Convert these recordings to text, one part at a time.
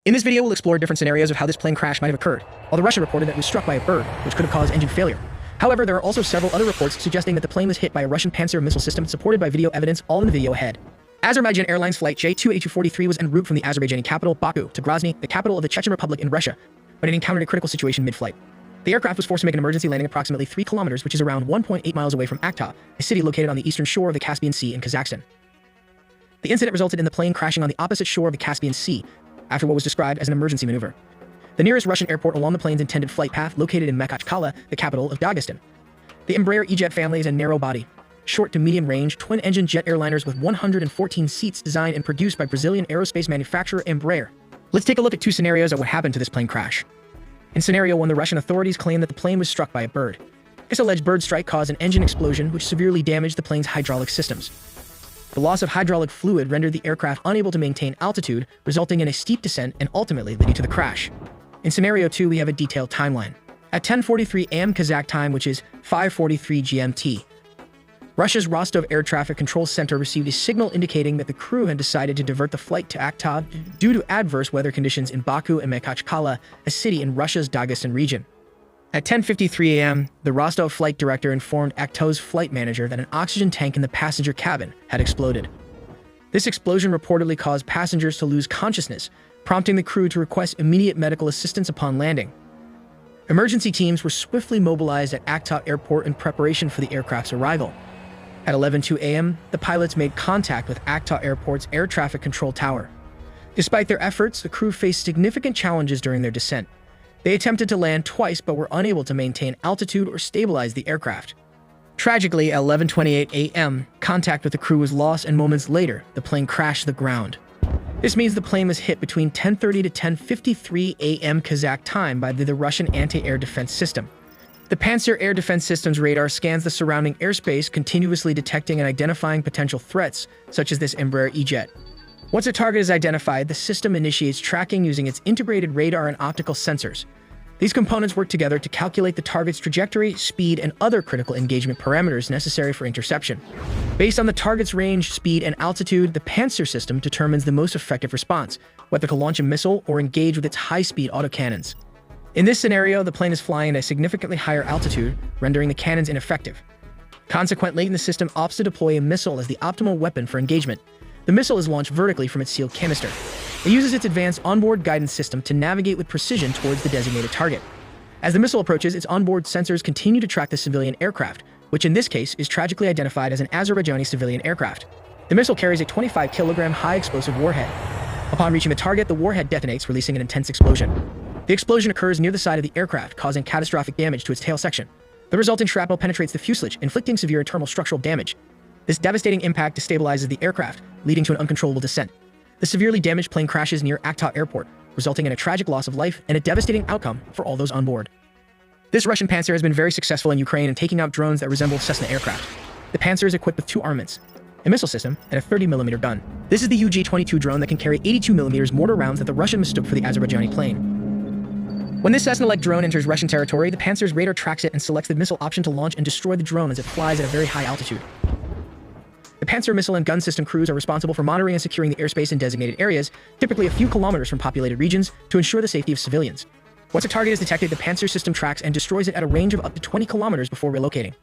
In this video, we'll explore different scenarios of how this plane crash might have occurred, although Russia reported that it was struck by a bird, which could have caused engine failure. However, there are also several other reports suggesting that the plane was hit by a Russian Panzer missile system supported by video evidence, all in the video ahead. Azerbaijan Airlines Flight J2A243 was en route from the Azerbaijani capital, Baku, to Grozny, the capital of the Chechen Republic in Russia, when it encountered a critical situation mid-flight. The aircraft was forced to make an emergency landing approximately 3 kilometers, which is around 1.8 miles away from Aktau, a city located on the eastern shore of the Caspian Sea in Kazakhstan. The incident resulted in the plane crashing on the opposite shore of the Caspian Sea, after what was described as an emergency maneuver. The nearest Russian airport along the plane's intended flight path located in Makhachkala, the capital of Dagestan. The Embraer E-Jet family is a narrow-body, short to medium-range, twin-engine jet airliners with 114 seats designed and produced by Brazilian aerospace manufacturer Embraer. Let's take a look at two scenarios of what happened to this plane crash. In scenario 1, the Russian authorities claim that the plane was struck by a bird. This alleged bird strike caused an engine explosion which severely damaged the plane's hydraulic systems. The loss of hydraulic fluid rendered the aircraft unable to maintain altitude, resulting in a steep descent and ultimately leading to the crash. In scenario 2, we have a detailed timeline. At 10:43 a.m. Kazakh time, which is 5:43 GMT, Russia's Rostov Air Traffic Control Center received a signal indicating that the crew had decided to divert the flight to Aktau due to adverse weather conditions in Baku and Makhachkala, a city in Russia's Dagestan region. At 10:53 a.m., the Rostov flight director informed Aktau's flight manager that an oxygen tank in the passenger cabin had exploded. This explosion reportedly caused passengers to lose consciousness, prompting the crew to request immediate medical assistance upon landing. Emergency teams were swiftly mobilized at Aktau Airport in preparation for the aircraft's arrival. At 11:02 a.m., the pilots made contact with Aktau Airport's air traffic control tower. Despite their efforts, the crew faced significant challenges during their descent. They attempted to land twice but were unable to maintain altitude or stabilize the aircraft. Tragically, at 11:28 a.m., contact with the crew was lost and moments later, the plane crashed to the ground. This means the plane was hit between 10:30 to 10:53 a.m. Kazakh time by the Russian anti-air defense system. The Panzer Air Defense System's radar scans the surrounding airspace, continuously detecting and identifying potential threats, such as this Embraer E-Jet. Once a target is identified, the system initiates tracking using its integrated radar and optical sensors. These components work together to calculate the target's trajectory, speed, and other critical engagement parameters necessary for interception. Based on the target's range, speed, and altitude, the Panzer system determines the most effective response, whether to launch a missile or engage with its high-speed autocannons. In this scenario, the plane is flying at a significantly higher altitude, rendering the cannons ineffective. Consequently, the system opts to deploy a missile as the optimal weapon for engagement. The missile is launched vertically from its sealed canister. It uses its advanced onboard guidance system to navigate with precision towards the designated target. As the missile approaches, its onboard sensors continue to track the civilian aircraft, which in this case is tragically identified as an Azerbaijani civilian aircraft. The missile carries a 25-kilogram high-explosive warhead. Upon reaching the target, the warhead detonates, releasing an intense explosion. The explosion occurs near the side of the aircraft, causing catastrophic damage to its tail section. The resulting shrapnel penetrates the fuselage, inflicting severe internal structural damage. This devastating impact destabilizes the aircraft, leading to an uncontrollable descent. The severely damaged plane crashes near Aktau Airport, resulting in a tragic loss of life and a devastating outcome for all those on board. This Russian Panzer has been very successful in Ukraine in taking out drones that resemble Cessna aircraft. The Panzer is equipped with two armaments, a missile system, and a 30mm gun. This is the UG-22 drone that can carry 82mm mortar rounds that the Russian mistook for the Azerbaijani plane. When this Cessna-like drone enters Russian territory, the Panzer's radar tracks it and selects the missile option to launch and destroy the drone as it flies at a very high altitude. The Panzer missile and gun system crews are responsible for monitoring and securing the airspace in designated areas, typically a few kilometers from populated regions, to ensure the safety of civilians. Once a target is detected, the Panzer system tracks and destroys it at a range of up to 20 kilometers before relocating.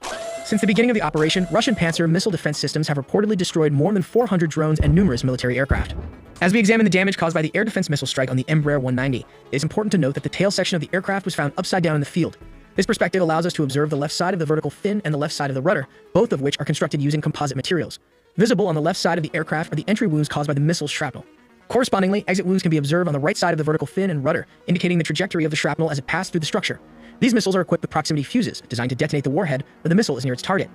Since the beginning of the operation, Russian Panzer missile defense systems have reportedly destroyed more than 400 drones and numerous military aircraft. As we examine the damage caused by the air defense missile strike on the Embraer 190, it is important to note that the tail section of the aircraft was found upside down in the field. This perspective allows us to observe the left side of the vertical fin and the left side of the rudder, both of which are constructed using composite materials. Visible on the left side of the aircraft are the entry wounds caused by the missile's shrapnel. Correspondingly, exit wounds can be observed on the right side of the vertical fin and rudder, indicating the trajectory of the shrapnel as it passed through the structure. These missiles are equipped with proximity fuses, designed to detonate the warhead when the missile is near its target.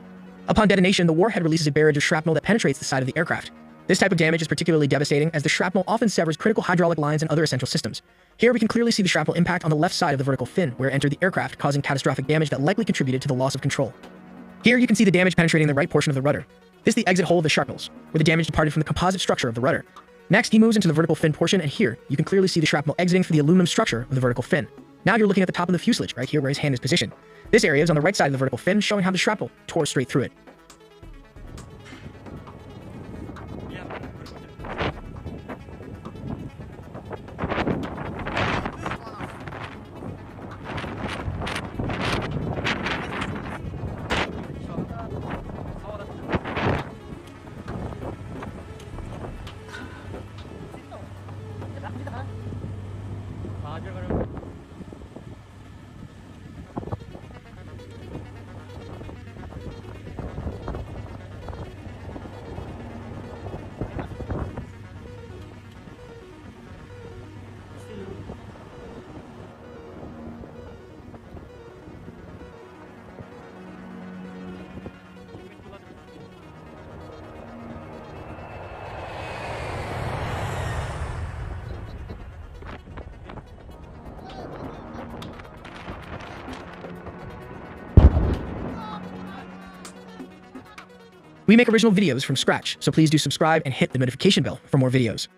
Upon detonation, the warhead releases a barrage of shrapnel that penetrates the side of the aircraft. This type of damage is particularly devastating as the shrapnel often severs critical hydraulic lines and other essential systems. Here we can clearly see the shrapnel impact on the left side of the vertical fin, where it entered the aircraft, causing catastrophic damage that likely contributed to the loss of control. Here you can see the damage penetrating the right portion of the rudder. This is the exit hole of the shrapnels, where the damage departed from the composite structure of the rudder. Next, he moves into the vertical fin portion, and here you can clearly see the shrapnel exiting through the aluminum structure of the vertical fin. Now you're looking at the top of the fuselage, right here where his hand is positioned. This area is on the right side of the vertical fin, showing how the shrapnel tore straight through it. We make original videos from scratch, so please do subscribe and hit the notification bell for more videos.